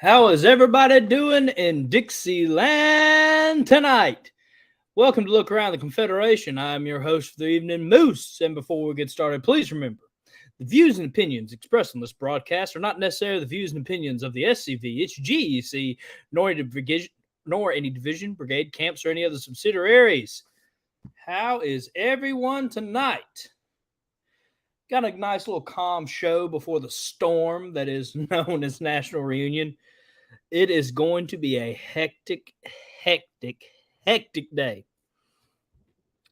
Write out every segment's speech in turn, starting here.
How is everybody doing in Dixieland tonight? Welcome to Look Around the Confederation. I'm your host for the evening, Moose. And before we get started, please remember the views and opinions expressed on this broadcast are not necessarily the views and opinions of the SCV, its GEC, nor any division, brigade, camps, or any other subsidiaries. How is everyone tonight? Got a nice little calm show before the storm that is known as National Reunion. It is going to be a hectic day.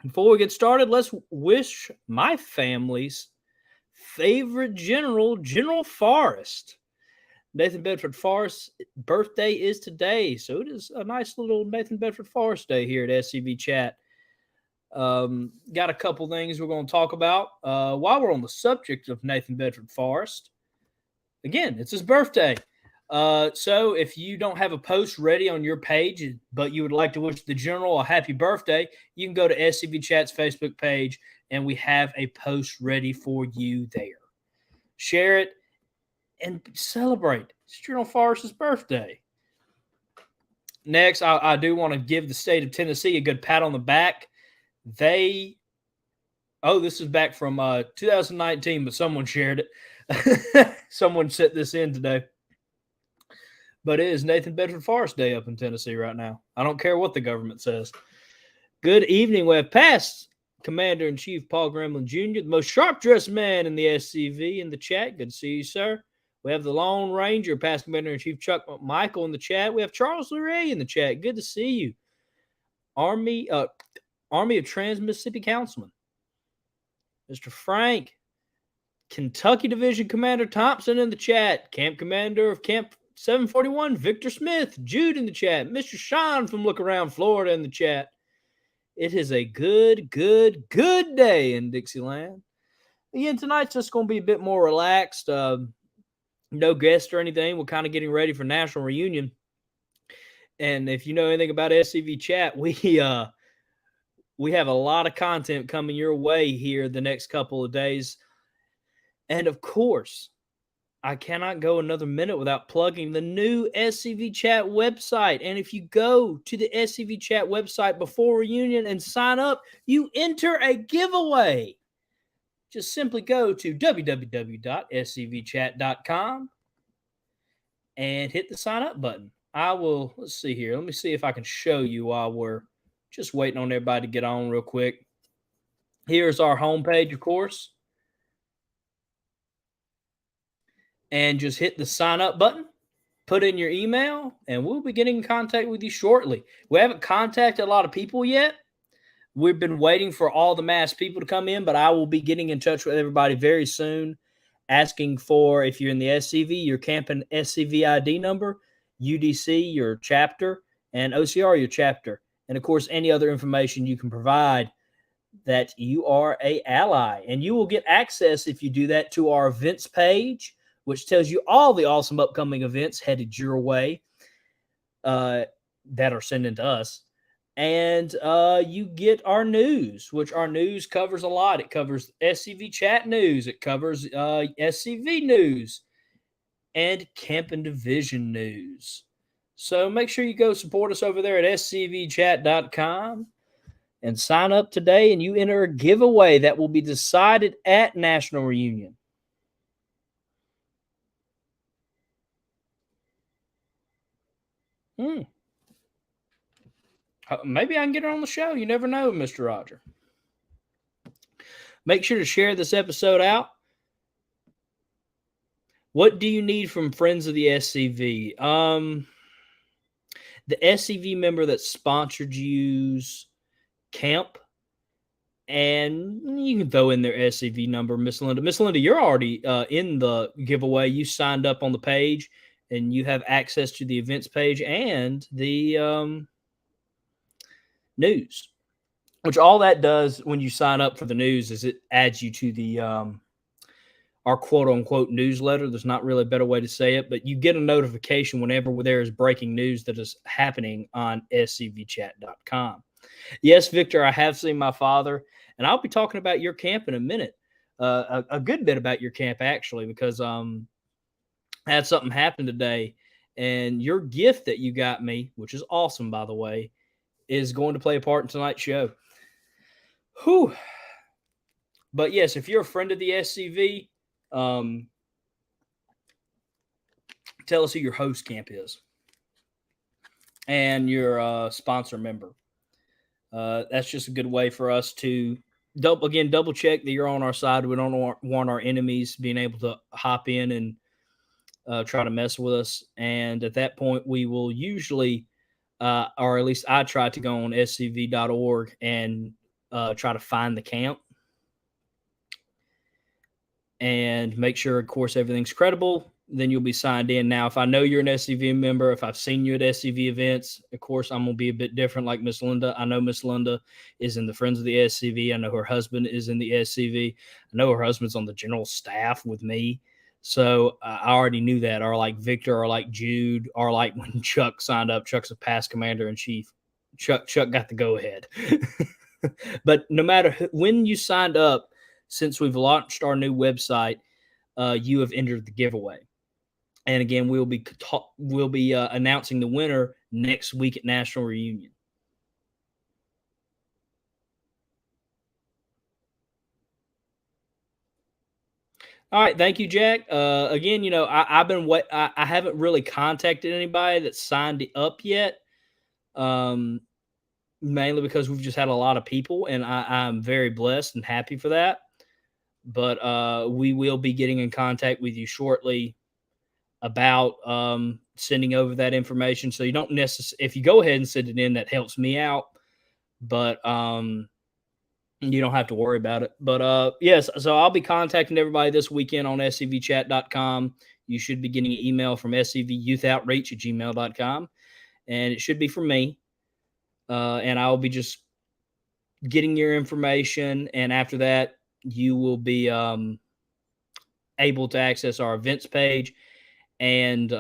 Before we get started, let's wish my family's favorite general, General Forrest. Nathan Bedford Forrest's birthday is today, so it is a nice little Nathan Bedford Forrest day here at SCV Chat. Got a couple things we're going to talk about. While we're on the subject of Nathan Bedford Forrest, again, it's his birthday. So if you don't have a post ready on your page, but you would like to wish the general a happy birthday, you can go to SCV Chat's Facebook page, and we have a post ready for you there. Share it and celebrate. It's General Forrest's birthday. Next, I do want to give the state of Tennessee a good pat on the back. This is back from 2019, but someone shared it. Someone sent this in today. But it is Nathan Bedford Forrest Day up in Tennessee right now. I don't care what the government says. Good evening. We have past Commander-in-Chief Paul Gremlin Jr., the most sharp-dressed man in the SCV in the chat. Good to see you, sir. We have the Lone Ranger, past Commander-in-Chief Chuck McMichael in the chat. We have Charles Luray in the chat. Good to see you. Army of Trans-Mississippi Councilman, Mr. Frank. Kentucky Division Commander Thompson in the chat. Camp Commander of Camp 741, Victor Smith. Jude in the chat. Mr. Sean from Look Around Florida in the chat. It is a good day in Dixieland. Again, tonight's just going to be a bit more relaxed. No guests or anything. We're kind of getting ready for National Reunion. And if you know anything about SCV Chat, we have a lot of content coming your way here the next couple of days. And of course, I cannot go another minute without plugging the new SCV Chat website. And if you go to the SCV Chat website before reunion and sign up, you enter a giveaway. Just simply go to www.scvchat.com and hit the sign up button. Let's see here. Let me see if I can show you while we're just waiting on everybody to get on real quick. Here's our homepage, of course. And just hit the sign up button, put in your email, and we'll be getting in contact with you shortly. We haven't contacted a lot of people yet. We've been waiting for all the masked people to come in, but I will be getting in touch with everybody very soon, asking for, if you're in the SCV, your camp and SCV ID number, UDC, your chapter, and OCR, your chapter. And, of course, any other information you can provide that you are an ally. And you will get access, if you do that, to our events page, which tells you all the awesome upcoming events headed your way that are sent in to us. And you get our news, which our news covers a lot. It covers SCV Chat news. It covers SCV news and Camp and Division news. So make sure you go support us over there at scvchat.com and sign up today, and you enter a giveaway that will be decided at National Reunion. Maybe I can get her on the show. You never know, Mr. Roger. Make sure to share this episode out. What do you need from Friends of the SCV? The SCV member that sponsored you's camp, and you can throw in their SCV number, Miss Linda. Miss Linda, you're already in the giveaway. You signed up on the page, and you have access to the events page and the news, which all that does when you sign up for the news is it adds you to the our quote-unquote newsletter. There's not really a better way to say it, but you get a notification whenever there is breaking news that is happening on scvchat.com. Yes, Victor, I have seen my father, and I'll be talking about your camp in a minute, a good bit about your camp, actually, because I had something happen today, And your gift that you got me, which is awesome, by the way, is going to play a part in tonight's show. Whew. But yes, if you're a friend of the SCV, tell us who your host camp is and your sponsor member. That's just a good way for us to double check that you're on our side. We don't want our enemies being able to hop in and try to mess with us. And at that point, we will usually, or at least I try to go on scv.org and try to find the camp and make sure, of course, everything's credible. Then you'll be signed in. Now, if I know you're an SCV member, if I've seen you at SCV events, of course, I'm going to be a bit different like Miss Linda. I know Miss Linda is in the Friends of the SCV. I know her husband is in the SCV. I know her husband's on the general staff with me. So I already knew that. Or like Victor, or like Jude, or like when Chuck signed up. Chuck's a past commander-in-chief. Chuck got the go-ahead. But no matter when you signed up, since we've launched our new website, you have entered the giveaway. And again, we'll be announcing the winner next week at National Reunion. All right, thank you, Jack. Again, I haven't really contacted anybody that's signed up yet, mainly because we've just had a lot of people, and I'm very blessed and happy for that. But we will be getting in contact with you shortly about sending over that information. So you don't necessarily, if you go ahead and send it in, that helps me out. But you don't have to worry about it. But yes, so I'll be contacting everybody this weekend on scvchat.com. You should be getting an email from scvyouthoutreach@gmail.com. And it should be from me. And I'll be just getting your information. And after that, you will be able to access our events page, and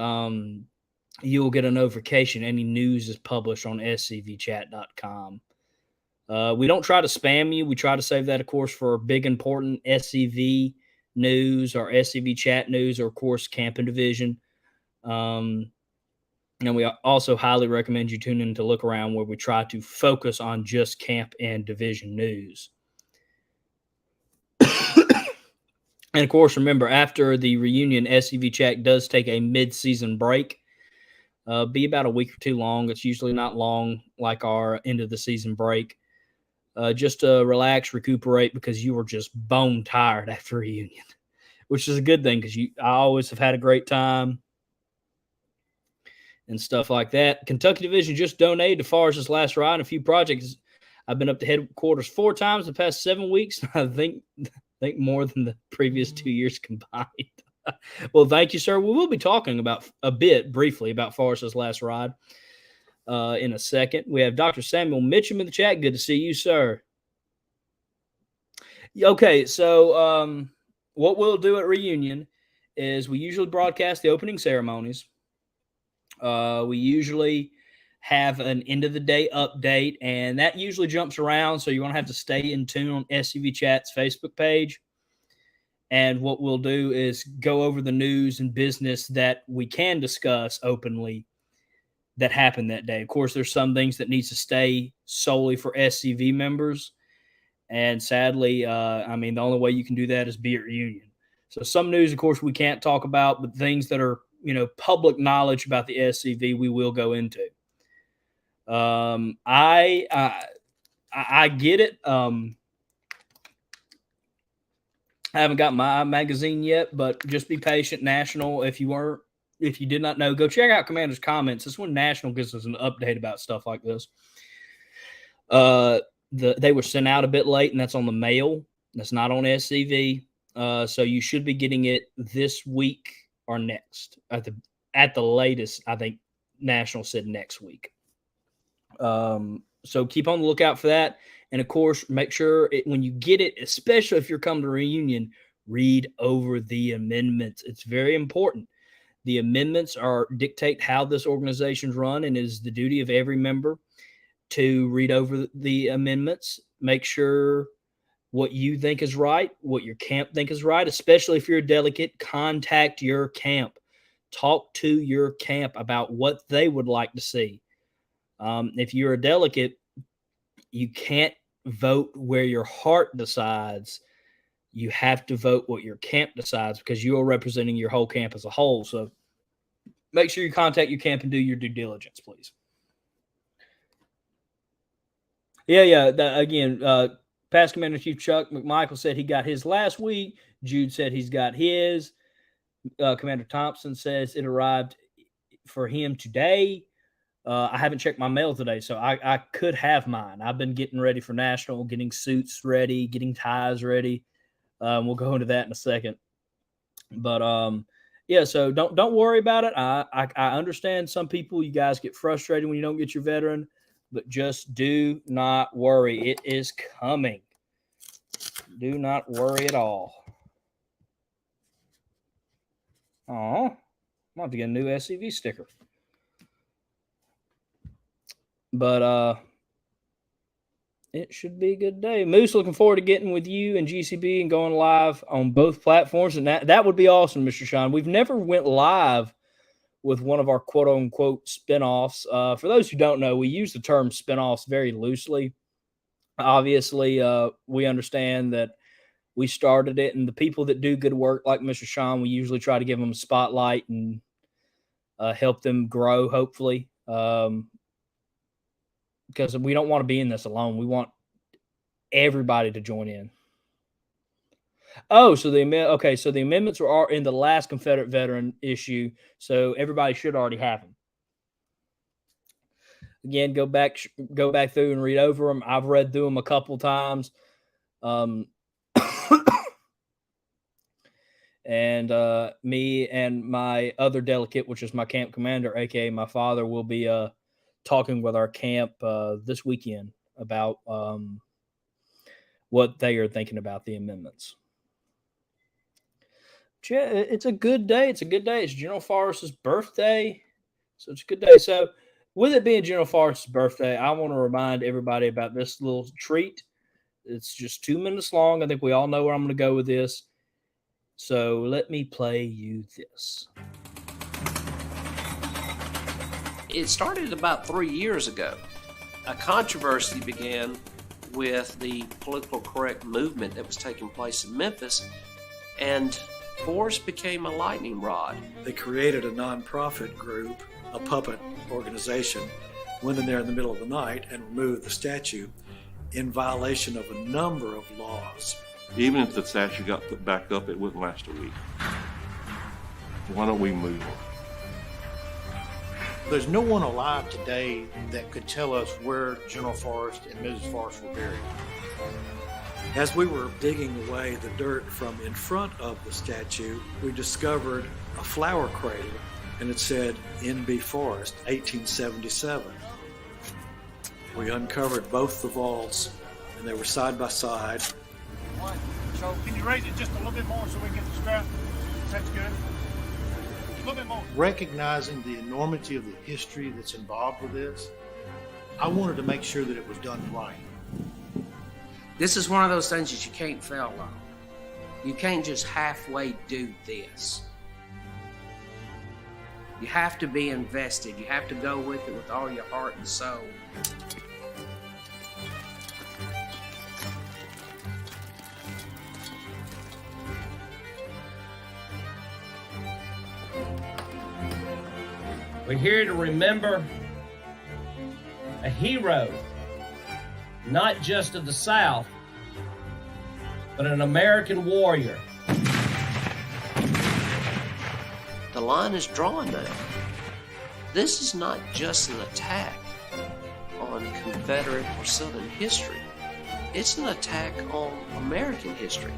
you will get a notification any news is published on scvchat.com. We don't try to spam you. We try to save that, of course, for big, important SCV news or SCV chat news, or, of course, Camp and Division. And we also highly recommend you tune in to Look Around, where we try to focus on just Camp and Division news. And, of course, remember, after the reunion, SCV Chat does take a mid-season break. Be about a week or two long. It's usually not long like our end-of-the-season break. Just to relax, recuperate, because you were just bone tired after reunion, which is a good thing, because I always have had a great time and stuff like that. Kentucky Division just donated to Forrest's last ride and a few projects. I've been up to headquarters 4 times the past 7 weeks. I think more than the previous 2 years combined. Well, thank you, sir. We will be talking about briefly about Forrest's last ride in a second. We have Dr. Samuel Mitchum in the chat. Good to see you, sir. Okay, so what we'll do at reunion is we usually broadcast the opening ceremonies. We usually have an end of the day update, and that usually jumps around, so you're going to have to stay in tune on SCV Chat's Facebook page. And what we'll do is go over the news and business that we can discuss openly that happened that day. Of course, there's some things that needs to stay solely for SCV members, and sadly, the only way you can do that is be at reunion. So some news, of course, we can't talk about, but things that are public knowledge about the SCV, we will go into. I get it. I haven't got my magazine yet, but just be patient. National, if you did not know, go check out Commander's Comments. That's when National gives us an update about stuff like this. They were sent out a bit late, and that's on the mail. That's not on SCV. So you should be getting it this week or next. At the latest, I think National said next week. So keep on the lookout for that. And, of course, make sure when you get it, especially if you're coming to reunion, read over the amendments. It's very important. The amendments dictate how this organization's run, and it is the duty of every member to read over the amendments. Make sure what you think is right, what your camp think is right, especially if you're a delegate. Contact your camp. talk to your camp about what they would like to see. If you're a delegate, you can't vote where your heart decides. You have to vote what your camp decides because you are representing your whole camp as a whole. So make sure you contact your camp and do your due diligence, please. Yeah. Again, Past Commander Chief Chuck McMichael said he got his last week. Jude said he's got his. Commander Thompson says it arrived for him today. I haven't checked my mail today, so I could have mine. I've been getting ready for National, getting suits ready, getting ties ready. We'll go into that in a second. But yeah, so don't worry about it. I understand some people, you guys get frustrated when you don't get your veteran, but just do not worry. It is coming. Do not worry at all. Oh, I'm gonna have to get a new SCV sticker. But it should be a good day. Moose, looking forward to getting with you and GCB and going live on both platforms. And that would be awesome, Mr. Sean. We've never went live with one of our quote-unquote spinoffs. For those who don't know, we use the term spinoffs very loosely. Obviously, we understand that we started it, and the people that do good work like Mr. Sean, we usually try to give them a spotlight and help them grow, hopefully. Because we don't want to be in this alone. We want everybody to join in. Oh, so the amendments are in the last Confederate veteran issue, so everybody should already have them. Again, go back through and read over them. I've read through them a couple times. And me and my other delegate, which is my camp commander, aka my father, will be talking with our camp this weekend about what they are thinking about the amendments. Yeah, it's a good day. It's General Forrest's birthday, so it's a good day. So with it being General Forrest's birthday, I want to remind everybody about this little treat. It's just 2 minutes long. I think we all know where I'm going to go with this. So let me play you this. It started about 3 years ago. A controversy began with the political correct movement that was taking place in Memphis, and Forrest became a lightning rod. They created a nonprofit group, a puppet organization, went in there in the middle of the night and removed the statue in violation of a number of laws. Even if the statue got put back up, it wouldn't last a week. Why don't we move on? There's no one alive today that could tell us where General Forrest and Mrs. Forrest were buried. As we were digging away the dirt from in front of the statue, we discovered a flower cradle, and it said N.B. Forrest, 1877. We uncovered both the vaults, and they were side by side. So can you raise it just a little bit more so we can get the strap? That's good. A little bit more. Recognizing the enormity of the history that's involved with this, I wanted to make sure that it was done right. This is one of those things that you can't fail on. You can't just halfway do this. You have to be invested. You have to go with it with all your heart and soul. We're here to remember a hero, not just of the South, but an American warrior. The line is drawn now. This is not just an attack on Confederate or Southern history. It's an attack on American history.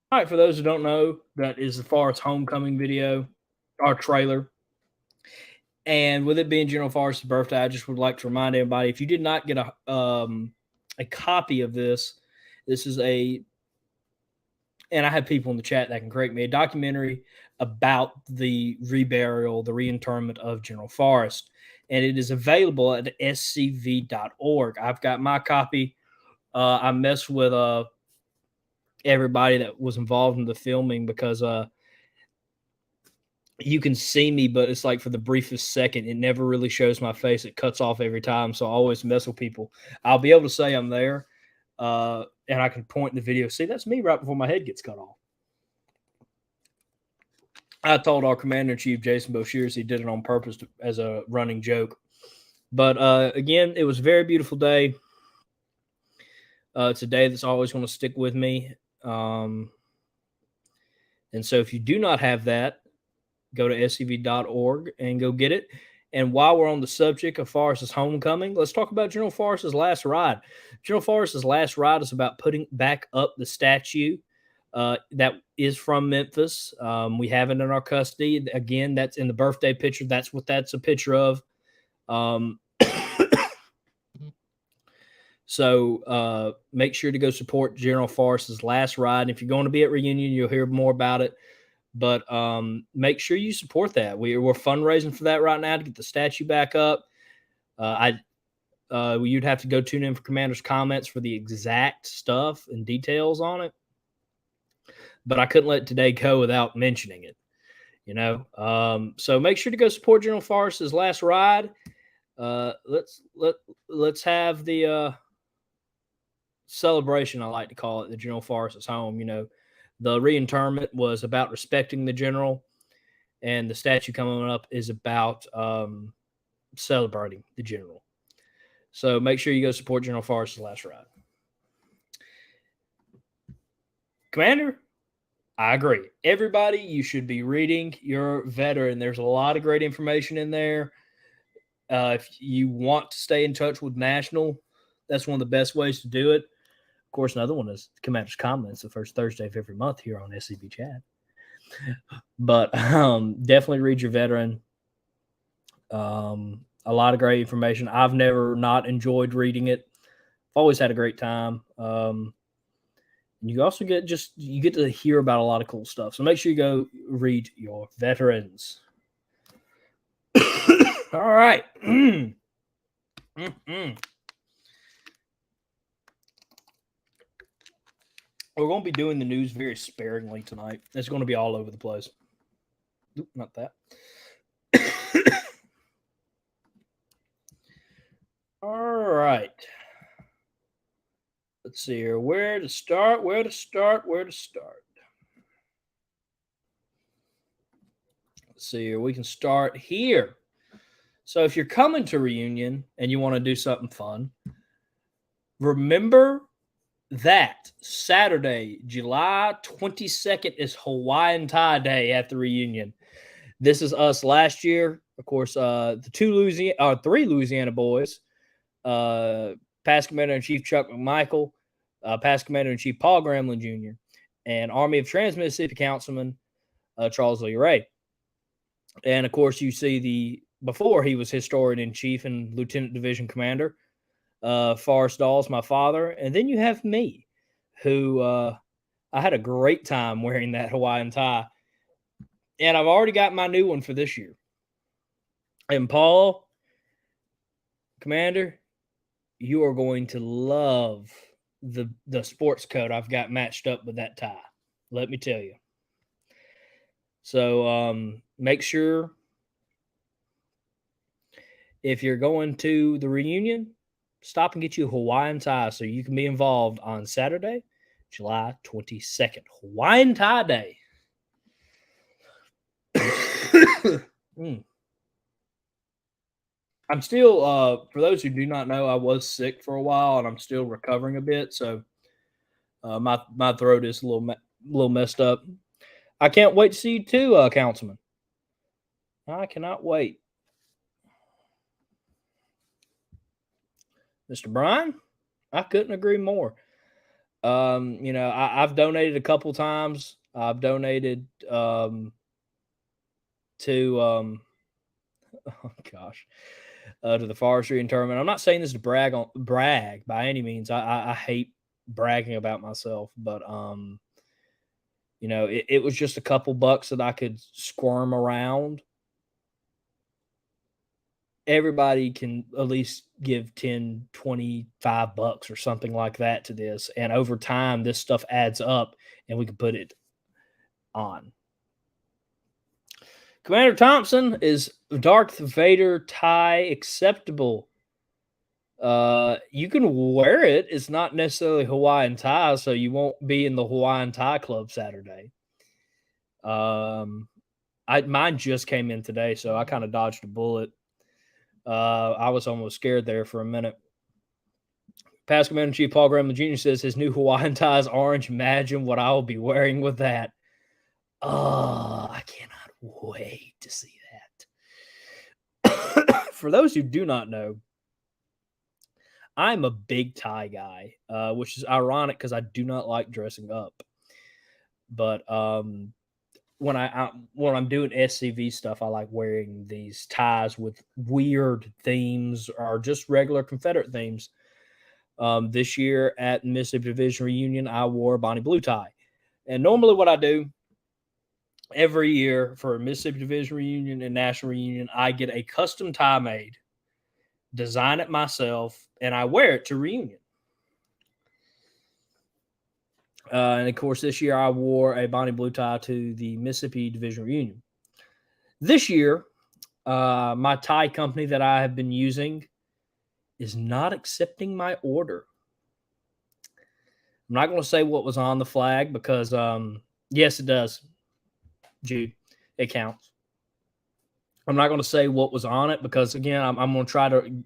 All right, for those who don't know, that is the Forrest homecoming video, our trailer. And with it being General Forrest's birthday, I just would like to remind everybody, if you did not get a copy of this, this is and I have people in the chat that can correct me, a documentary about the reburial, the reinterment of General Forrest. and it is available at scv.org. I've got my copy. I messed with everybody that was involved in the filming because you can see me, but it's like for the briefest second. It never really shows my face. It cuts off every time, so I always mess with people. I'll be able to say I'm there, and I can point in the video. See, that's me right before my head gets cut off. I told our Commander-in-Chief, Jason Boshears, he did it on purpose as a running joke. But again, it was a very beautiful day. It's a day that's always going to stick with me. And so if you do not have that, go to scv.org and go get it. And while we're on the subject of Forrest's homecoming, let's talk about General Forrest's last ride. General Forrest's last ride is about putting back up the statue that is from Memphis. We have it in our custody. Again, that's in the birthday picture. That's what that's a picture of. So make sure to go support General Forrest's last ride. If you're going to be at reunion, you'll hear more about it. But make sure you support that. We're fundraising for that right now to get the statue back up. You'd have to go tune in for Commander's comments for the exact stuff and details on it. But I couldn't let today go without mentioning it, you know. So make sure to go support General Forrest's last ride. Let's have the celebration, I like to call it, the General Forrest's home. You know, the reinterment was about respecting the general, and the statue coming up is about celebrating the general. So make sure you go support General Forrest's last ride. Commander, I agree. Everybody, you should be reading your veteran. There's a lot of great information in there. If you want to stay in touch with National, that's one of the best ways to do it. Of course, another one is Commander's Comments, the first Thursday of every month here on SCV Chat. But definitely read your veteran. A lot of great information. I've never not enjoyed reading it. I've always had a great time. You also get to hear about a lot of cool stuff. So make sure you go read your veterans. All right. We're going to be doing the news very sparingly tonight. It's going to be all over the place. Oop, not that. All right. Let's see here. Where to start? Let's see here. We can start here. So if you're coming to reunion and you want to do something fun, remember that Saturday, July 22nd is Hawaiian Tie Day at the reunion. This is us last year. Of course, the three Louisiana boys, past Commander-in-Chief Chuck McMichael, past Commander-in-Chief Paul Gremlin Jr., and Army of Trans-Mississippi Councilman Charles Lee Ray. And, of course, you see before he was Historian-in-Chief and Lieutenant Division Commander, Forrest Dawes, my father. And then you have me, who I had a great time wearing that Hawaiian tie. And I've already got my new one for this year. And Paul, Commander, you are going to love the sports coat I've got matched up with that tie. Let me tell you. So make sure if you're going to the reunion, stop and get you a Hawaiian tie so you can be involved on Saturday, July 22nd. Hawaiian Tie Day. I'm still, for those who do not know, I was sick for a while and I'm still recovering a bit. So my throat is a little messed up. I can't wait to see you too, Councilman. I cannot wait. Mr. Brian, I couldn't agree more. I've donated a couple times. I've donated to the forestry interment. I'm not saying this to brag by any means. I hate bragging about myself, but it was just a couple bucks that I could squirm around. everybody can at least give 10, 25 bucks or something like that to this. And over time, this stuff adds up and we can put it on. Commander Thompson, is Darth Vader tie acceptable? You can wear it. It's not necessarily Hawaiian tie, so you won't be in the Hawaiian tie club Saturday. Mine just came in today, so I kind of dodged a bullet. I was almost scared there for a minute. Past Commander Chief Paul Graham Jr. says his new Hawaiian tie is orange. Imagine what I will be wearing with that. I cannot wait to see that. For those who do not know, I'm a big tie guy, which is ironic because I do not like dressing up. But when I'm doing SCV stuff, I like wearing these ties with weird themes or just regular Confederate themes. This year at Mississippi Division Reunion, I wore a Bonnie Blue tie. And normally what I do every year for Mississippi Division Reunion and National Reunion, I get a custom tie made, design it myself, and I wear it to reunion. And of course, this year I wore a Bonnie Blue tie to the Mississippi Division Reunion. This year, my tie company that I have been using is not accepting my order. I'm not going to say what was on the flag because, yes, it does, Jude. It counts. I'm not going to say what was on it because, again, I'm going to try to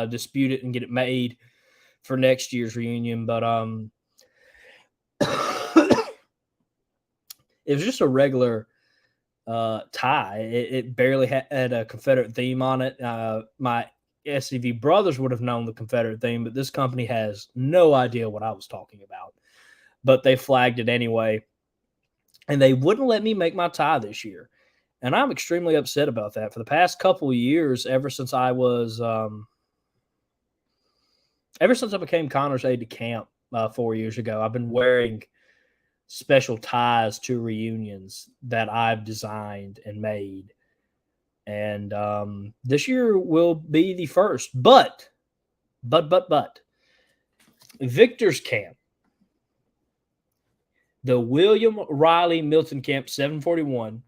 dispute it and get it made for next year's reunion. But it was just a regular tie. It barely had a Confederate theme on it. My SCV brothers would have known the Confederate theme, but this company has no idea what I was talking about. But they flagged it anyway, and they wouldn't let me make my tie this year. And I'm extremely upset about that. For the past couple of years, ever since I became Connor's aide to camp 4 years ago, I've been wearing special ties to reunions that I've designed and made. And this year will be the first. But, Victor's Camp, the William Riley Milton Camp 741,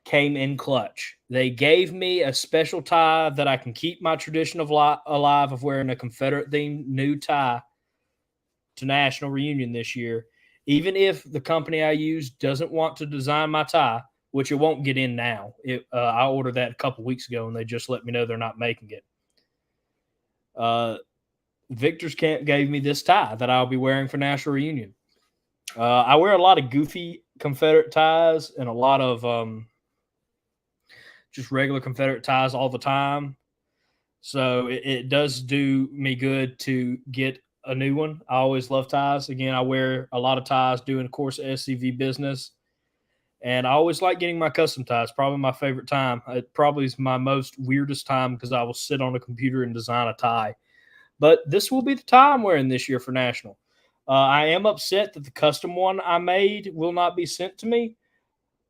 came in clutch. They gave me a special tie that I can keep my tradition alive of wearing a Confederate-themed new tie to National Reunion this year. Even if the company I use doesn't want to design my tie, which it won't get in now. I ordered that a couple weeks ago, and they just let me know they're not making it. Victor's Camp gave me this tie that I'll be wearing for National Reunion. I wear a lot of goofy Confederate ties and a lot of just regular Confederate ties all the time. So it does do me good to get a new one. I always love ties. Again, I wear a lot of ties doing, of course, SCV business. And I always like getting my custom ties. Probably my favorite time. It probably is my most weirdest time because I will sit on a computer and design a tie. But this will be the tie I'm wearing this year for National. I am upset that the custom one I made will not be sent to me.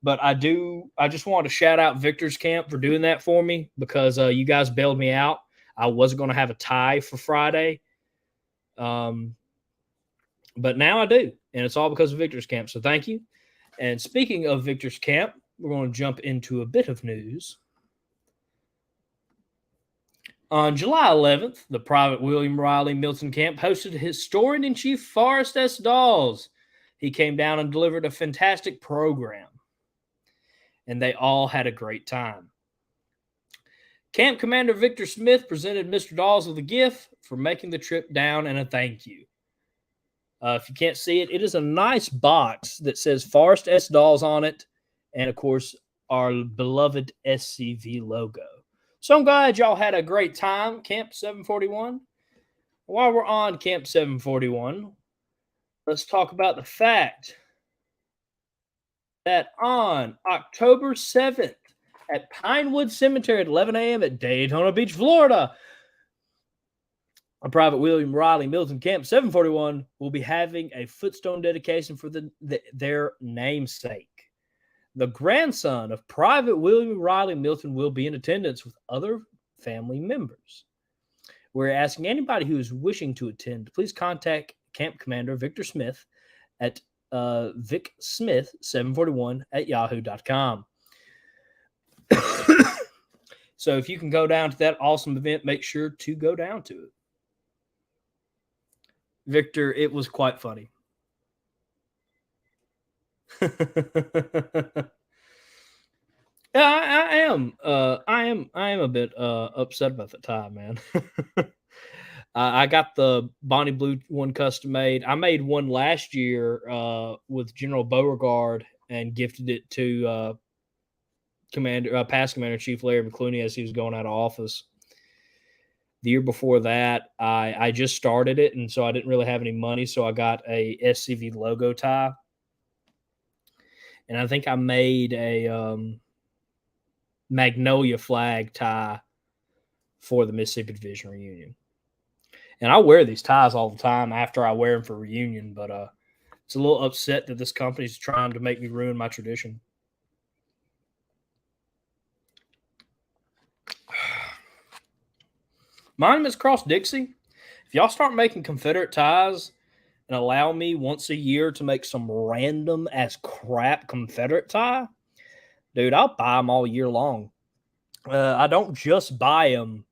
But I just want to shout out Victor's Camp for doing that for me because you guys bailed me out. I wasn't going to have a tie for Friday. But now I do. And it's all because of Victor's Camp. So thank you. And speaking of Victor's Camp, we're going to jump into a bit of news. On July 11th, the Private William Riley Milton Camp hosted Historian-in-Chief Forrest S. Dawes. He came down and delivered a fantastic program. And they all had a great time. Camp Commander Victor Smith presented Mr. Dawes with a gift for making the trip down and a thank you. If you can't see it, it is a nice box that says Forrest S. Dawes on it. And, of course, our beloved SCV logo. So I'm glad y'all had a great time, Camp 741. While we're on Camp 741, let's talk about the fact that on October 7th at Pinewood Cemetery at 11 a.m. at Daytona Beach, Florida, a Private William Riley Milton Camp 741 will be having a footstone dedication for their namesake. The grandson of Private William Riley Milton will be in attendance with other family members. We're asking anybody who is wishing to attend to please contact Camp Commander Victor Smith at vicsmith741@yahoo.com. So if you can go down to that awesome event, make sure to go down to it. Victor, it was quite funny. I am a bit upset about the tie, man. I got the Bonnie Blue one custom made. I made one last year with General Beauregard and gifted it to past Commander Chief Larry McClooney as he was going out of office. The year before that, I just started it, and so I didn't really have any money, so I got a SCV logo tie. And I think I made a Magnolia flag tie for the Mississippi Division reunion. And I wear these ties all the time after I wear them for reunion, but it's a little upset that this company's trying to make me ruin my tradition. Monuments Cross Dixie, if y'all start making Confederate ties and allow me once a year to make some random as crap Confederate tie, dude, I'll buy them all year long. I don't just buy them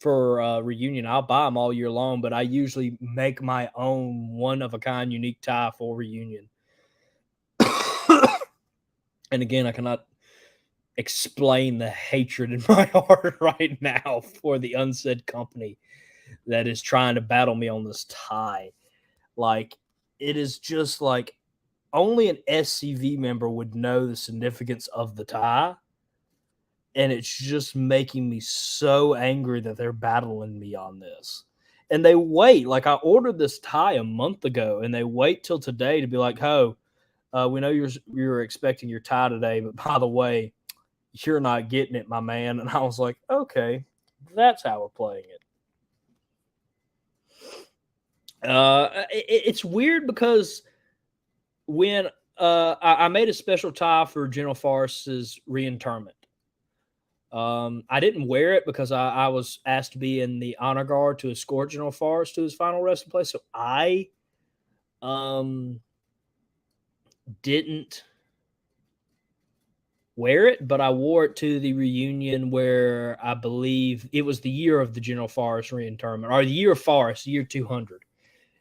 for reunion. I'll buy them all year long, but I usually make my own one-of-a-kind unique tie for reunion. And again, I cannot explain the hatred in my heart right now for the unsaid company that is trying to battle me on this tie. Like, it is just like only an SCV member would know the significance of the tie. And it's just making me so angry that they're battling me on this. And they wait. Like, I ordered this tie a month ago, and they wait till today to be like, "Oh, we know you're expecting your tie today, but by the way, you're not getting it, my man." And I was like, okay, that's how we're playing it. It's weird because when I made a special tie for General Forrest's reinterment, I didn't wear it because I was asked to be in the honor guard to escort General Forrest to his final resting place. So I didn't wear it, but I wore it to the reunion where I believe it was the year of the General Forrest reinterment, or the year of Forrest, year 200.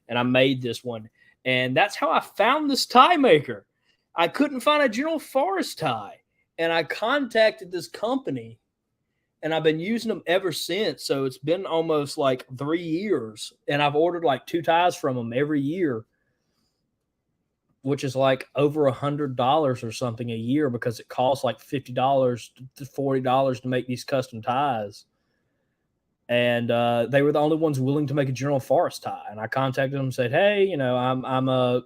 And I made this one. And that's how I found this tie maker. I couldn't find a General Forrest tie. And I contacted this company, and I've been using them ever since. So it's been almost like 3 years. And I've ordered like 2 ties from them every year, which is like over $100 or something a year because it costs like $50 to $40 to make these custom ties. And they were the only ones willing to make a General Forrest tie. And I contacted them and said, hey, you know, I'm a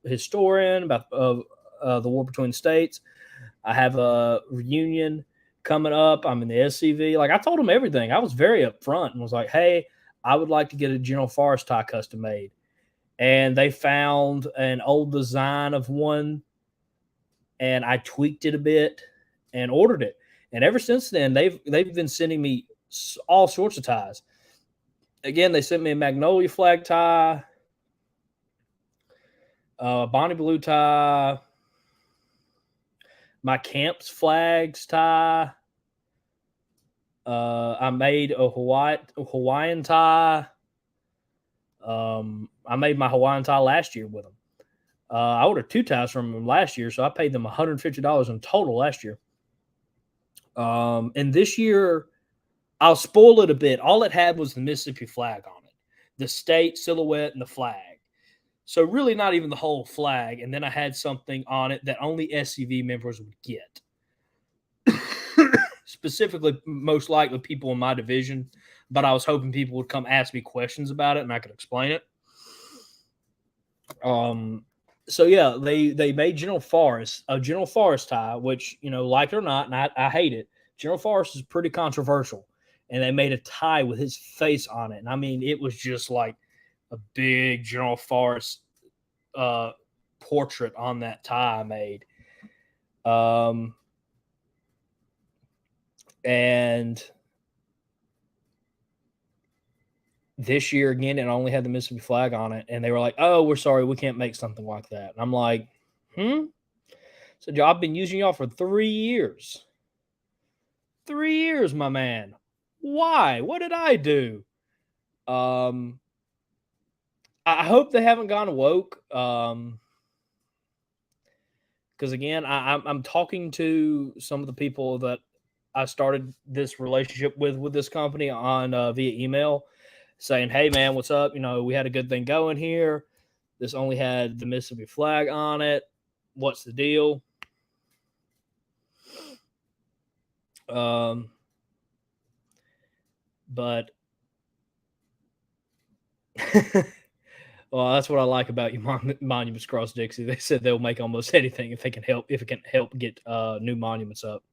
historian about the war between the states. I have a reunion coming up. I'm in the SCV. Like, I told them everything. I was very upfront and was like, hey, I would like to get a General Forrest tie custom made. And they found an old design of one, and I tweaked it a bit and ordered it. And ever since then, they've been sending me all sorts of ties. Again, they sent me a Magnolia flag tie, Bonnie Blue tie, my camp's flags tie. I made a Hawaiian tie. I made my Hawaiian tie last year with them. I ordered 2 ties from them last year, so I paid them $150 in total last year. And this year, I'll spoil it a bit. All it had was the Mississippi flag on it, the state silhouette and the flag. So really not even the whole flag. And then I had something on it that only SCV members would get. Specifically, most likely people in my division, but I was hoping people would come ask me questions about it and I could explain it. So yeah, they made General Forrest a General Forrest tie, which, you know, like it or not, and I hate it. General Forrest is pretty controversial, and they made a tie with his face on it. And I mean, it was just like a big General Forrest portrait on that tie I made. And this year again, it only had the Mississippi flag on it, and they were like, "Oh, we're sorry, we can't make something like that." And I'm like, So I've been using y'all for 3 years. 3 years, my man. Why? What did I do? I hope they haven't gone woke. Because again, I'm talking to some of the people that I started this relationship with this company on via email, saying, "Hey, man, what's up? We had a good thing going here. This only had the Mississippi flag on it. What's the deal?" But well, that's what I like about you, Monuments Across Dixie. They said they'll make almost anything if it can help get new monuments up.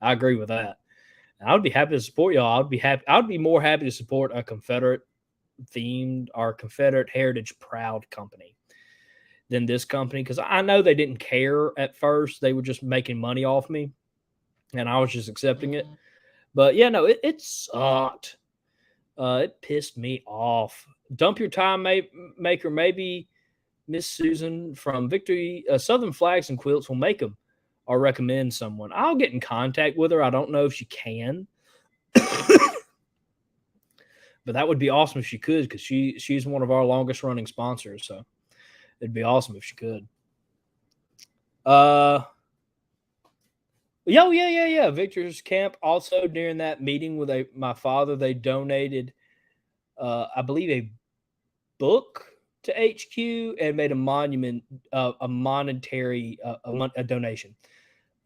I agree with that. I would be happy to support y'all. I'd be more happy to support a Confederate themed or Confederate heritage proud company than this company, because I know they didn't care at first. They were just making money off me, and I was just accepting it. But yeah, no, it sucked. It pissed me off. Dump your time maker. Maybe Miss Susan from Victory Southern Flags and Quilts will make them or recommend someone. I'll get in contact with her. I don't know if she can. But that would be awesome if she could, because she's one of our longest running sponsors. So it'd be awesome if she could. Yeah. Victor's Camp. Also, during that meeting with my father, they donated, I believe, a book to HQ and made a monument, a monetary, a donation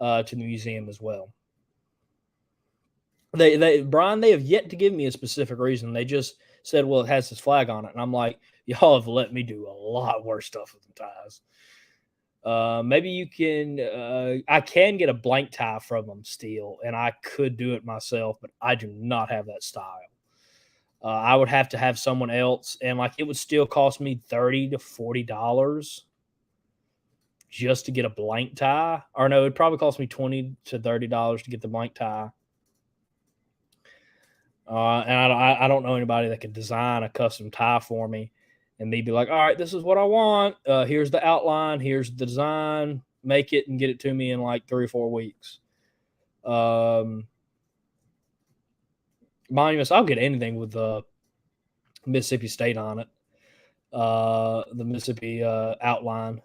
to the museum as well. Brian, they have yet to give me a specific reason. They just said, "Well, it has his flag on it," and I'm like, "Y'all have let me do a lot worse stuff with the ties." Maybe you can. I can get a blank tie from them still, and I could do it myself, but I do not have that style. I would have to have someone else, and it would still cost me $30 to $40 just to get a blank tie. Or no, it'd probably cost me $20 to $30 to get the blank tie. And I don't know anybody that could design a custom tie for me and me be like, "All right, this is what I want. Here's the outline. Here's the design. Make it and get it to me in 3 or 4 weeks." Monuments, I'll get anything with the Mississippi State on it. The Mississippi outline.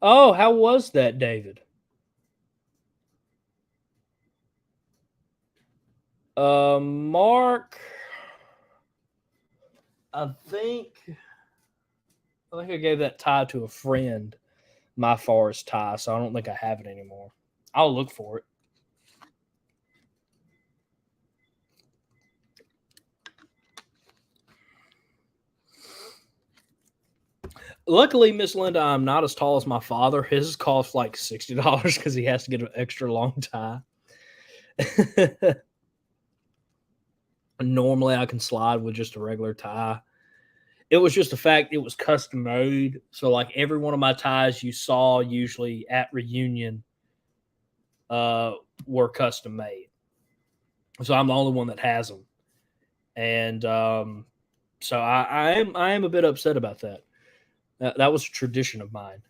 Oh, how was that, David? Mark, I think I gave that tie to a friend, my forest tie, so I don't think I have it anymore. I'll look for it. Luckily, Miss Linda, I'm not as tall as my father. His costs $60 because he has to get an extra long tie. Normally, I can slide with just a regular tie. It was just the fact it was custom made. So, every one of my ties you saw usually at reunion were custom made. So I'm the only one that has them, and so I am a bit upset about that. That was a tradition of mine.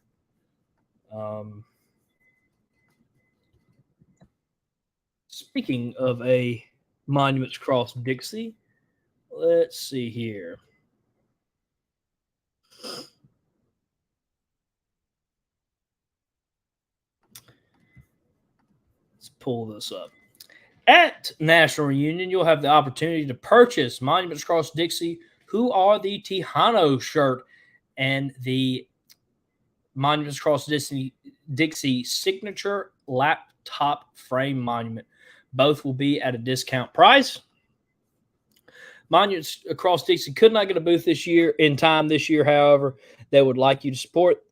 Speaking of a Monuments Cross Dixie, let's see here. Let's pull this up. At National Reunion, you'll have the opportunity to purchase Monuments Cross Dixie, Who Are the Tejano shirt, and the Monuments Cross Dixie signature laptop frame monument. Both will be at a discount price. Monuments Across Dixie could not get a booth this year. However, they would like you to support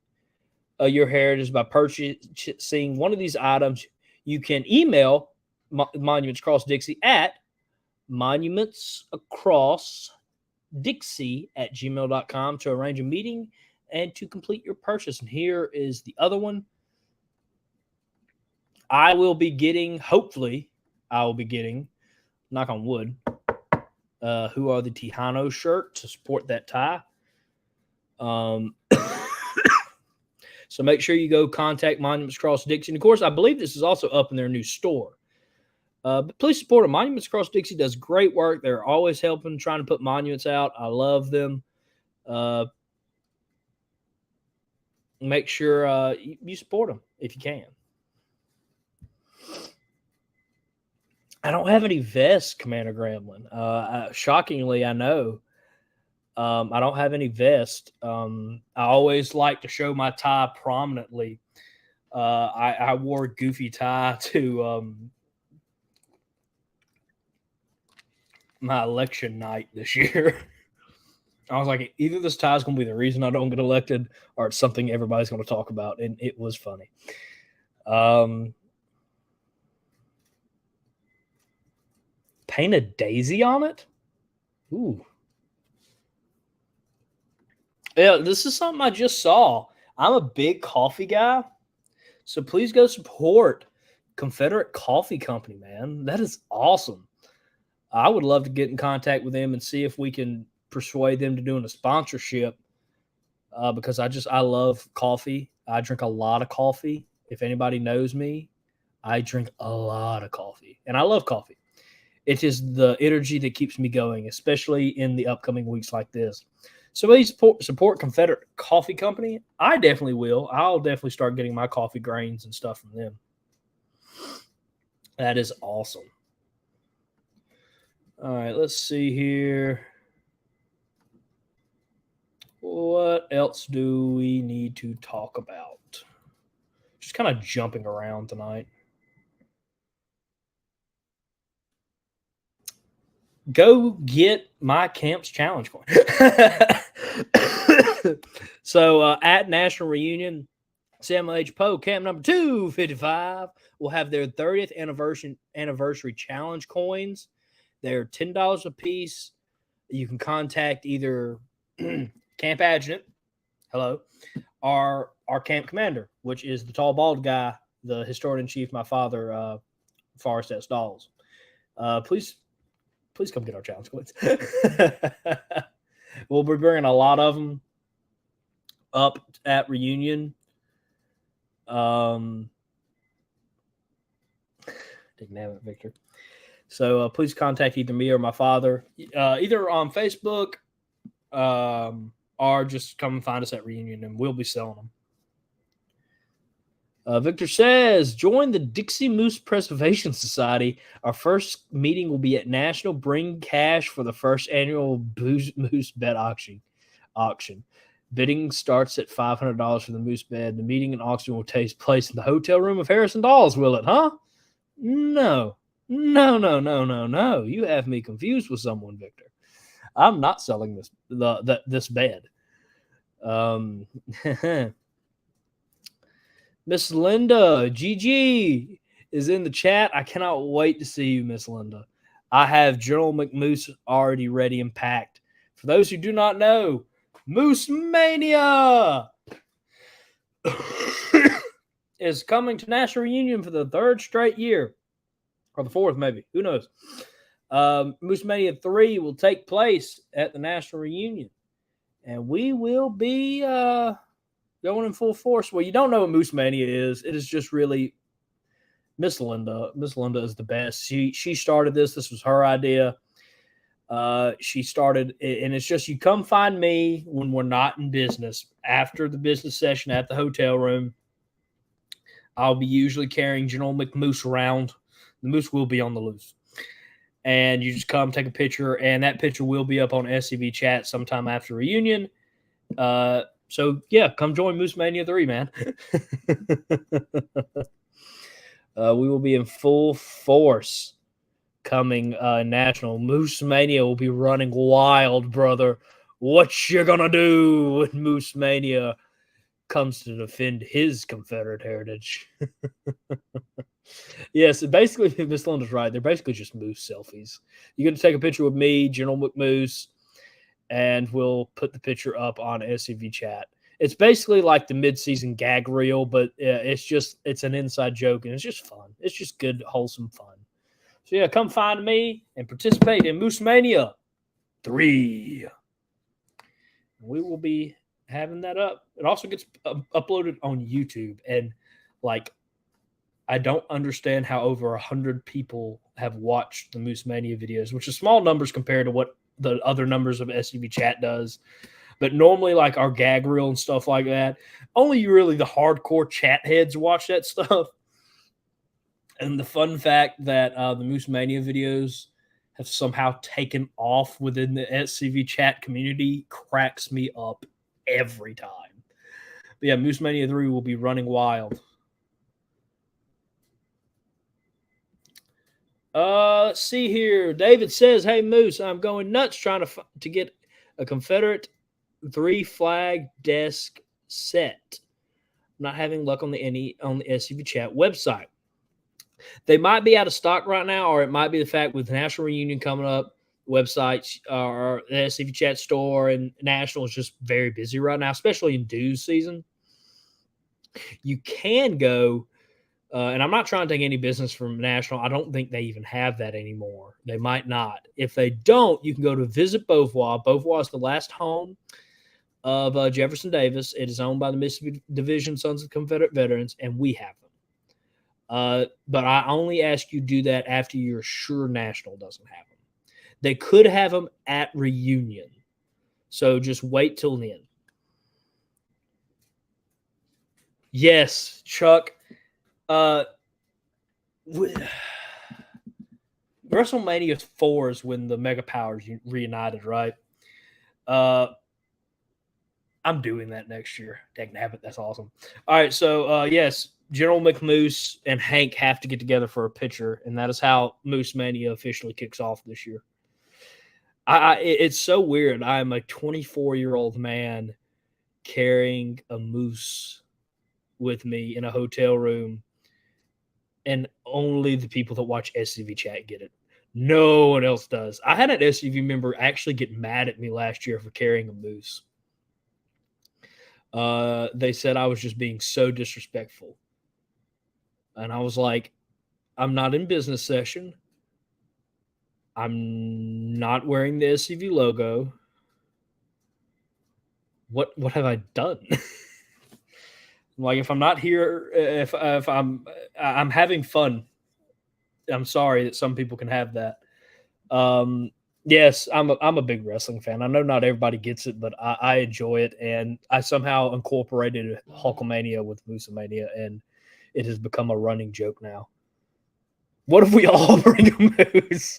your heritage by purchasing one of these items. You can email Monuments Across Dixie at monumentsacrossdixie@gmail.com to arrange a meeting and to complete your purchase. And here is the other one. Hopefully, knock on wood, Who Are the Tejano shirt to support that tie. So make sure you go contact Monuments Across Dixie. And of course, I believe this is also up in their new store. But please support them. Monuments Across Dixie does great work. They're always helping, trying to put monuments out. I love them. Make sure you support them if you can. I don't have any vests, Commander Gremlin. Shockingly, I know. I don't have any vest. I always like to show my tie prominently. I wore a goofy tie to my election night this year. I was like, either this tie is going to be the reason I don't get elected, or it's something everybody's going to talk about, and it was funny. Paint a daisy on it? Ooh. Yeah, this is something I just saw. I'm a big coffee guy, so please go support Confederate Coffee Company, man. That is awesome. I would love to get in contact with them and see if we can persuade them to doing a sponsorship because I love coffee. I drink a lot of coffee. If anybody knows me, I drink a lot of coffee, and I love coffee. It is the energy that keeps me going, especially in the upcoming weeks like this. So please support Confederate Coffee Company. I definitely will. I'll definitely start getting my coffee grains and stuff from them. That is awesome. All right, let's see here. What else do we need to talk about? Just kind of jumping around tonight. Go get my camp's challenge coin. So at National Reunion, Samuel H. Poe, camp number 255, will have their 30th anniversary challenge coins. They're $10 a piece. You can contact either camp adjutant, hello, or our camp commander, which is the tall, bald guy, the historian-in-chief, my father, Forrest S. Dawes. Please come get our challenge coins. We'll be bringing a lot of them up at Reunion. Didn't have it, Victor. So please contact either me or my father, either on Facebook or just come and find us at Reunion, and we'll be selling them. Victor says, join the Dixie Moose Preservation Society. Our first meeting will be at National. Bring cash for the first annual moose bed auction. Bidding starts at $500 for the moose bed. The meeting and auction will take place in the hotel room of Harrison Dolls, will it, huh? No. You have me confused with someone, Victor. I'm not selling this bed. Miss Linda, GG, is in the chat. I cannot wait to see you, Miss Linda. I have General McMoose already ready and packed. For those who do not know, Moose Mania is coming to National Reunion for the third straight year. Or the fourth, maybe. Who knows? Moose Mania 3 will take place at the National Reunion. And we will be going in full force. Well, you don't know what Moose Mania is. It is just really Miss Linda. Miss Linda is the best. She started this. This was her idea. She started, and it's just you come find me when we're not in business. After the business session at the hotel room, I'll be usually carrying General McMoose around. The moose will be on the loose. And you just come take a picture, and that picture will be up on SCV chat sometime after Reunion. So, yeah, come join Moose Mania 3, man. We will be in full force coming national. Moose Mania will be running wild, brother. What you gonna do when Moose Mania comes to defend his Confederate heritage? Yes, basically, Miss Linda's right. They're basically just moose selfies. You're going to take a picture with me, General McMoose, and we'll put the picture up on SCV chat. It's basically like the mid-season gag reel, but it's an inside joke, and it's just fun. It's just good, wholesome fun. So, yeah, come find me and participate in Moose Mania. 3. We will be having that up. It also gets uploaded on YouTube. And like, I don't understand how over 100 people have watched the Moose Mania videos, which is small numbers compared to what the other numbers of SCV chat does. But normally, like our gag reel and stuff like that, only really the hardcore chat heads watch that stuff. And the fun fact that the Moose Mania videos have somehow taken off within the SCV chat community cracks me up every time. But yeah, Moose Mania 3 will be running wild. Let's see here. David says, "Hey Moose, I'm going nuts trying to get a Confederate 3 flag desk set. Not having luck on the SCV chat website. They might be out of stock right now, or it might be the fact with National Reunion coming up, websites or the SCV chat store and National is just very busy right now, especially in dues season. You can go." And I'm not trying to take any business from National. I don't think they even have that anymore. They might not. If they don't, you can go to Visit Beauvoir. Beauvoir is the last home of Jefferson Davis. It is owned by the Mississippi Division Sons of Confederate Veterans, and we have them. But I only ask you do that after you're sure National doesn't have them. They could have them at Reunion. So just wait till then. Yes, Chuck. WrestleMania 4 is when the Mega Powers reunited, right? I'm doing that next year. Dagnabbit, that's awesome. All right, so yes, General McMoose and Hank have to get together for a picture, and that is how Moose Mania officially kicks off this year. It's so weird. I am a 24-year-old man carrying a moose with me in a hotel room. And only the people that watch SCV chat get it. No one else does. I had an SCV member actually get mad at me last year for carrying a moose. They said I was just being so disrespectful. And I was like, I'm not in business session. I'm not wearing the SCV logo. What have I done? Like, if I'm not here, if I'm having fun, I'm sorry that some people can have that. Yes, I'm a big wrestling fan. I know not everybody gets it, but I enjoy it, and I somehow incorporated Hulkamania with Moosemania, and it has become a running joke now. What if we all bring a moose?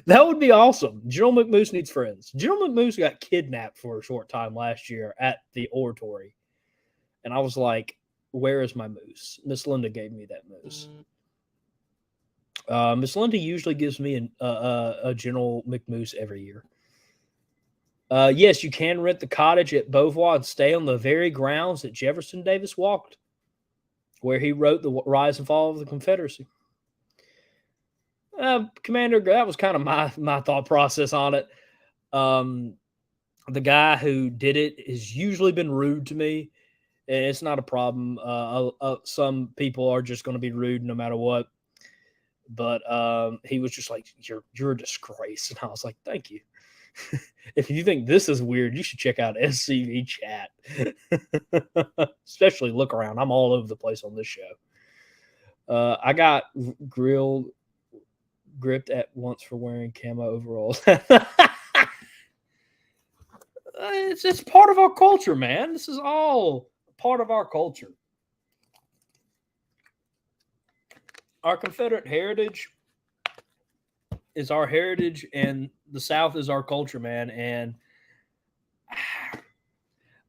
That would be awesome. General McMoose needs friends. General McMoose got kidnapped for a short time last year at the Oratory. And I was like, where is my moose? Miss Linda gave me that moose. Miss Linda usually gives me a General McMoose every year. Yes, you can rent the cottage at Beauvoir and stay on the very grounds that Jefferson Davis walked, where he wrote The Rise and Fall of the Confederacy. Commander, that was kind of my thought process on it. The guy who did it has usually been rude to me, and it's not a problem. Some people are just going to be rude no matter what. But he was just like, you're a disgrace. And I was like, thank you. If you think this is weird, you should check out SCV chat. Especially Look Around. I'm all over the place on this show. I got gripped at once for wearing camo overalls. It's part of our culture, man. This is all part of our culture. Our Confederate heritage is our heritage, and the South is our culture, man. And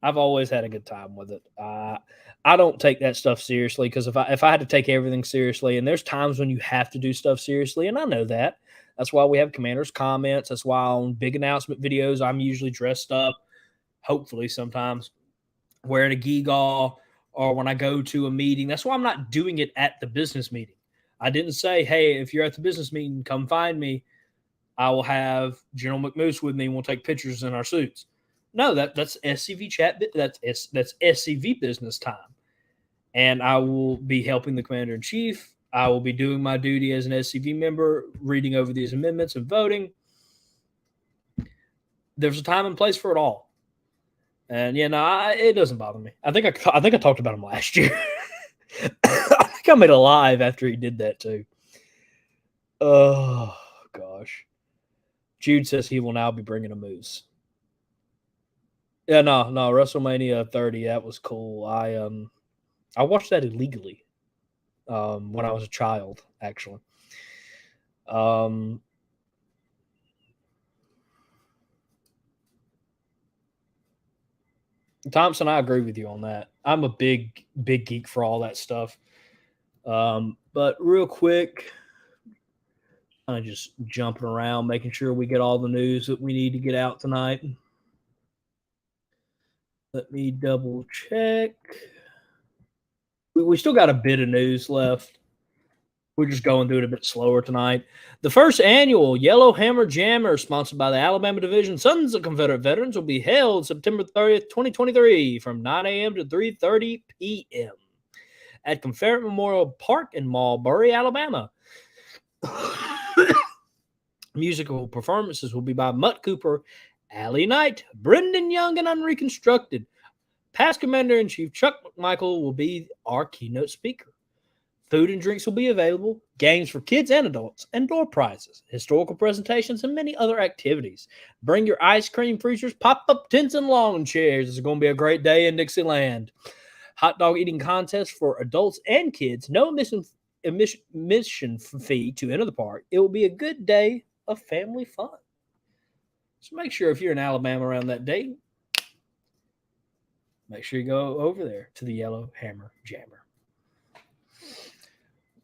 I've always had a good time with it. I don't take that stuff seriously, because if I had to take everything seriously, and there's times when you have to do stuff seriously, and I know that. That's why we have Commander's Comments. That's why on big announcement videos, I'm usually dressed up, hopefully sometimes, wearing a gewgaw, or when I go to a meeting. That's why I'm not doing it at the business meeting. I didn't say, hey, if you're at the business meeting, come find me. I will have General McMoose with me, and we'll take pictures in our suits. No, that's SCV chat. That's SCV business time. And I will be helping the Commander-in-Chief I will be doing my duty as an SCV member, reading over these amendments and voting. There's a time and place for it all. And it doesn't bother me. I think I talked about him last year. I think I made a live after he did that too. Oh gosh. Jude says he will now be bringing a moose. Yeah, no, WrestleMania 30, that was cool. I watched that illegally when I was a child, actually. Thompson, I agree with you on that. I'm a big geek for all that stuff. But real quick, kind of just jumping around, making sure we get all the news that we need to get out tonight. Let me double check. We still got a bit of news left. We're just going through it a bit slower tonight. The first annual Yellow Hammer Jammer, sponsored by the Alabama Division Sons of Confederate Veterans, will be held September 30th, 2023 from 9 a.m. to 3:30 p.m. at Confederate Memorial Park in Marlbury, Alabama. Musical performances will be by Mutt Cooper, Allie Knight, Brendan Young, and Unreconstructed. Past Commander-in-Chief Chuck McMichael will be our keynote speaker. Food and drinks will be available, games for kids and adults, and door prizes, historical presentations, and many other activities. Bring your ice cream freezers, pop-up tents, and lawn chairs. It's going to be a great day in Dixieland. Hot dog eating contest for adults and kids. No admission fee to enter the park. It will be a good day of family fun. So make sure if you're in Alabama around that date, make sure you go over there to the Yellow Hammer Jammer.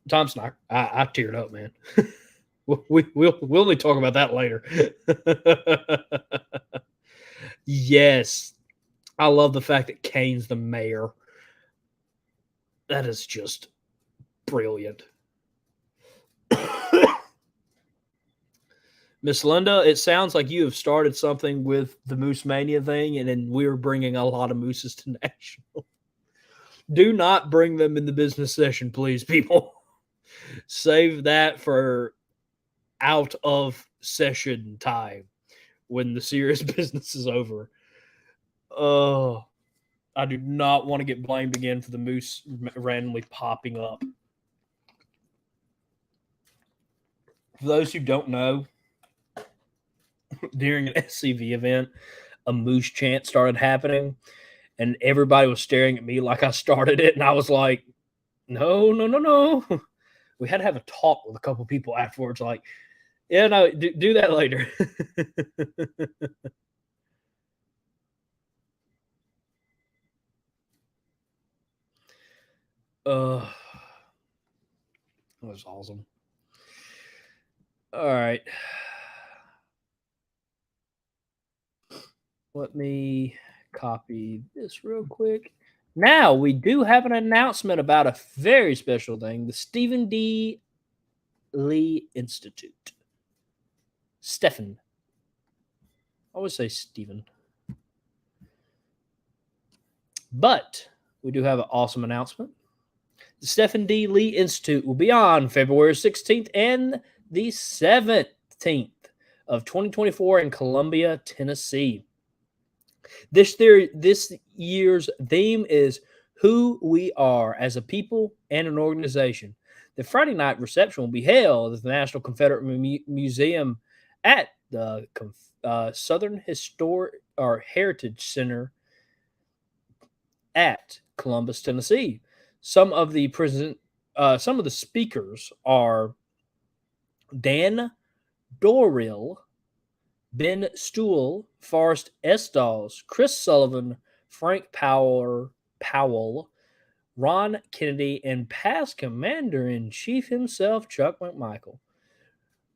Thompson, I teared up, man. We'll only talk about that later. Yes, I love the fact that Kane's the mayor. That is just brilliant. Miss Linda, it sounds like you have started something with the Moose Mania thing, and then we're bringing a lot of mooses to National. Do not bring them in the business session, please, people. Save that for out of session time when the serious business is over. Oh, I do not want to get blamed again for the moose randomly popping up. For those who don't know, during an SCV event, a moose chant started happening, and everybody was staring at me like I started it, and I was like, no. We had to have a talk with a couple people afterwards, like, yeah, no, do that later. That was awesome. All right. Let me copy this real quick. Now, we do have an announcement about a very special thing, the Stephen D. Lee Institute. Stephen. I always say Stephen. But we do have an awesome announcement. The Stephen D. Lee Institute will be on February 16th and the 17th of 2024 in Columbia, Tennessee. This year's theme is who we are as a people and an organization. The Friday night reception will be held at the National Confederate Museum at the Southern Heritage Center at Columbus, Tennessee. Some of the speakers are Dan Dorrill, Ben Stuhl, Forrest Esdalls, Chris Sullivan, Frank Powell, Ron Kennedy, and past Commander-in-Chief himself, Chuck McMichael.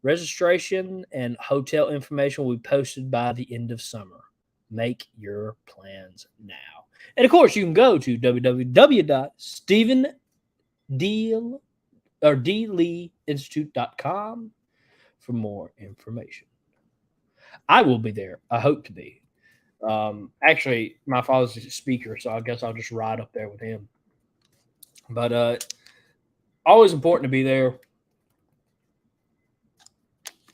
Registration and hotel information will be posted by the end of summer. Make your plans now. And of course, you can go to www.stephendleeinstitute.com for more information. I will be there. I hope to be. Actually, my father's a speaker, so I guess I'll just ride up there with him. But always important to be there.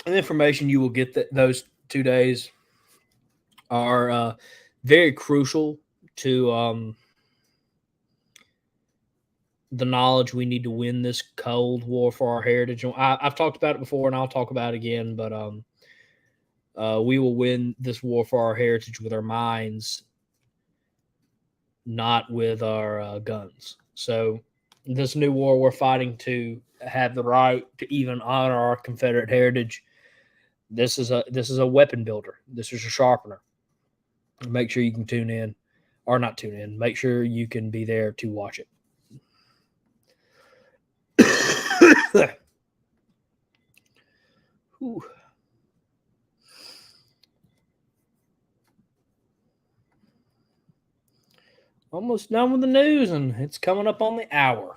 And the information you will get those 2 days are very crucial to the knowledge we need to win this cold war for our heritage. I've talked about it before, and I'll talk about it again. But we will win this war for our heritage with our minds, not with our guns. So this new war we're fighting to have the right to even honor our Confederate heritage. This is a weapon builder. This is a sharpener. Make sure you can tune in, or not tune in. Make sure you can be there to watch it. Whew. Almost done with the news, and it's coming up on the hour.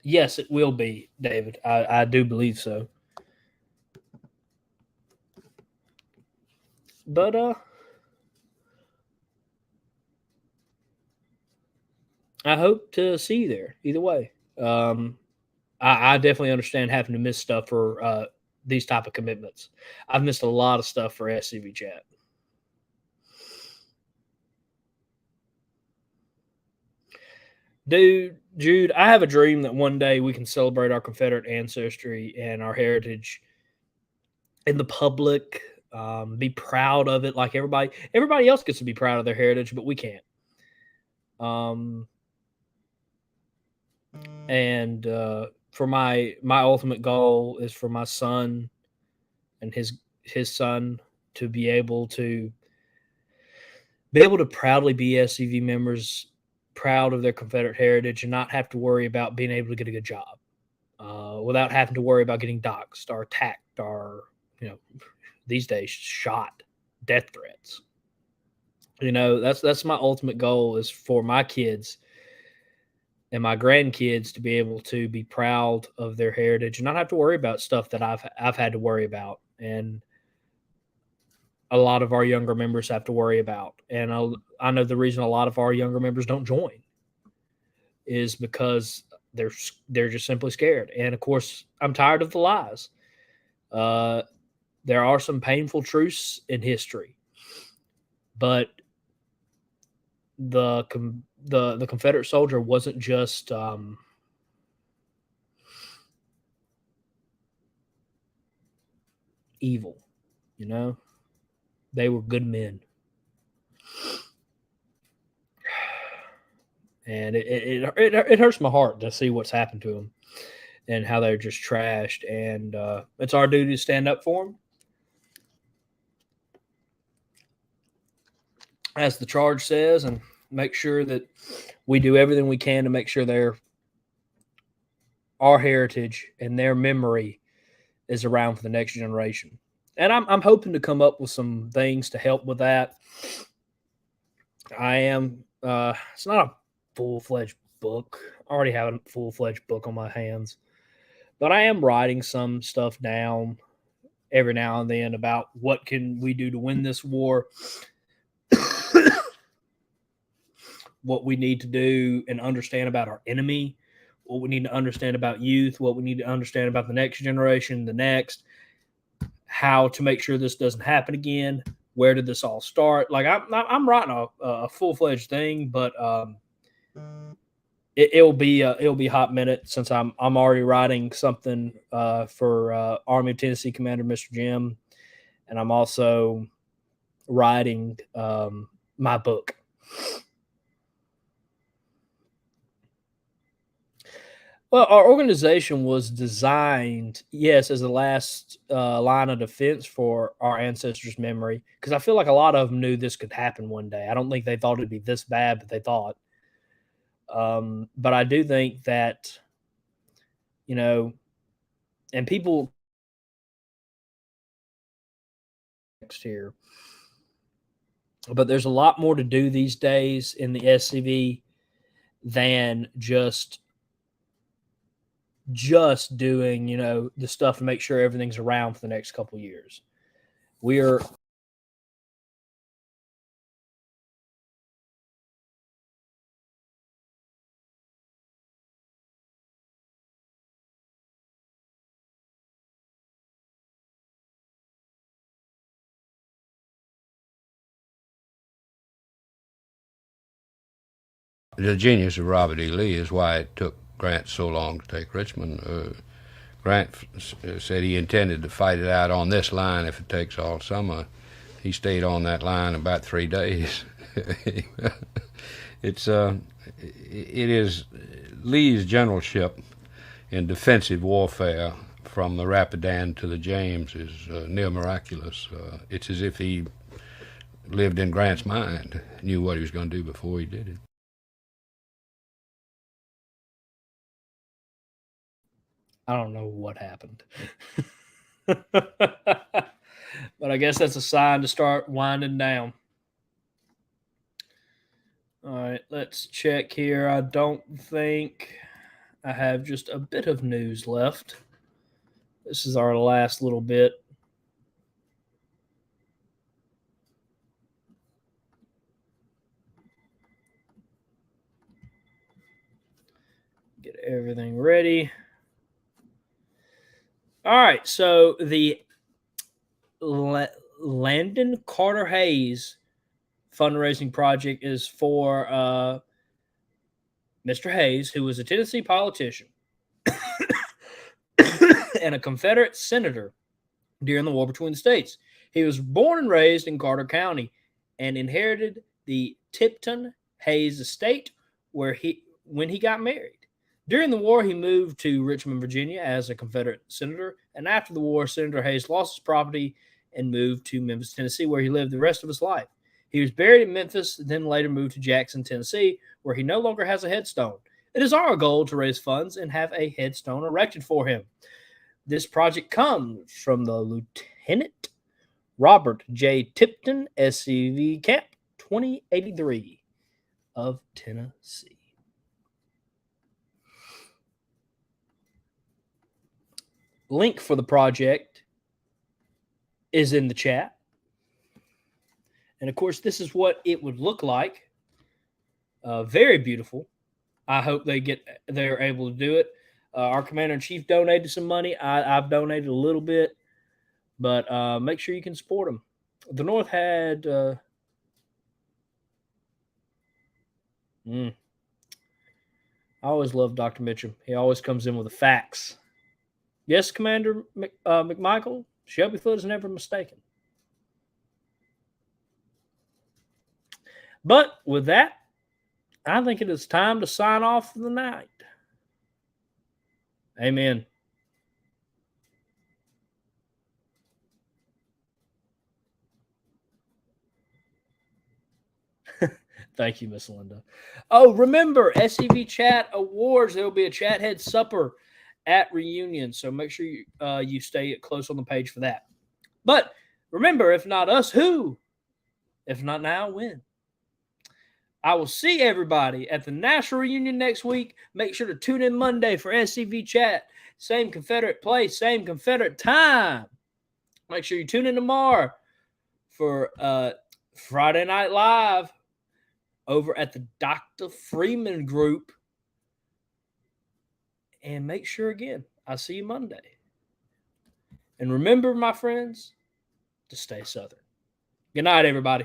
Yes, it will be, David. I do believe so. But I hope to see you there. Either way, I definitely understand having to miss stuff for these type of commitments. I've missed a lot of stuff for SCV chat. Dude, Jude, I have a dream that one day we can celebrate our Confederate ancestry and our heritage in the public, be proud of it like everybody else gets to be proud of their heritage, but we can't. And for my ultimate goal is for my son and his son to be able to proudly be SCV members, proud of their Confederate heritage, and not have to worry about being able to get a good job, without having to worry about getting doxxed or attacked or, these days shot, death threats. That's my ultimate goal, is for my kids and my grandkids to be able to be proud of their heritage and not have to worry about stuff that I've had to worry about, and a lot of our younger members have to worry about. And I know the reason a lot of our younger members don't join is because they're just simply scared. And of course, I'm tired of the lies. There are some painful truths in history, but the Confederate soldier wasn't just evil, they were good men. And it hurts my heart to see what's happened to them and how they're just trashed. And it's our duty to stand up for them, as the charge says, and make sure that we do everything we can to make sure our heritage and their memory is around for the next generation. And I'm hoping to come up with some things to help with that. I am. It's not a full-fledged book. I already have a full-fledged book on my hands, but I am writing some stuff down every now and then about what can we do to win this war, what we need to do and understand about our enemy, what we need to understand about youth, what we need to understand about the next generation, the next, how to make sure this doesn't happen again. Where did this all start? Like I'm writing a full-fledged thing, but it'll be a hot minute, since I'm already writing something for Army of Tennessee Commander Mr. Jim, and I'm also writing my book. Well, our organization was designed, yes, as the last line of defense for our ancestors' memory, because I feel like a lot of them knew this could happen one day. I don't think they thought it'd be this bad, but they thought. But I do think that, and people here, but there's a lot more to do these days in the SCV than just doing, the stuff to make sure everything's around for the next couple of years. We are the genius of Robert E. Lee is why it took Grant so long to take Richmond. Grant said he intended to fight it out on this line if it takes all summer. He stayed on that line about 3 days. It is Lee's generalship in defensive warfare from the Rapidan to the James is near miraculous. It's as if he lived in Grant's mind, knew what he was going to do before he did it. I don't know what happened. But I guess that's a sign to start winding down. All right, let's check here. I don't think I have just a bit of news left. This is our last little bit. Get everything ready. All right, so the Landon Carter Hayes fundraising project is for Mr. Hayes, who was a Tennessee politician and a Confederate senator during the war between the states. He was born and raised in Carter County and inherited the Tipton Hayes estate when he got married. During the war, he moved to Richmond, Virginia as a Confederate senator, and after the war, Senator Hayes lost his property and moved to Memphis, Tennessee, where he lived the rest of his life. He was buried in Memphis, then later moved to Jackson, Tennessee, where he no longer has a headstone. It is our goal to raise funds and have a headstone erected for him. This project comes from the Lieutenant Robert J. Tipton, SCV Camp 2083 of Tennessee. Link for the project is in the chat. And of course, this is what it would look like. Very beautiful. I hope they're able to do it. Our commander-in-chief donated some money. I've donated a little bit, but make sure you can support them. The North had I always love Dr. Mitchum. He always comes in with the facts. Yes, Commander McMichael, Shelbyfoot is never mistaken. But with that, I think it is time to sign off for the night. Amen. Thank you, Miss Linda. Oh, remember, SCV Chat Awards. There will be a Chat Head Supper at Reunion, so make sure you stay close on the page for that. But remember, if not us, who? If not now, when? I will see everybody at the National Reunion next week. Make sure to tune in Monday for SCV Chat. Same Confederate place, same Confederate time. Make sure you tune in tomorrow for Friday Night Live over at the Dr. Freeman Group. And make sure, again, I'll see you Monday. And remember, my friends, to stay Southern. Good night, everybody.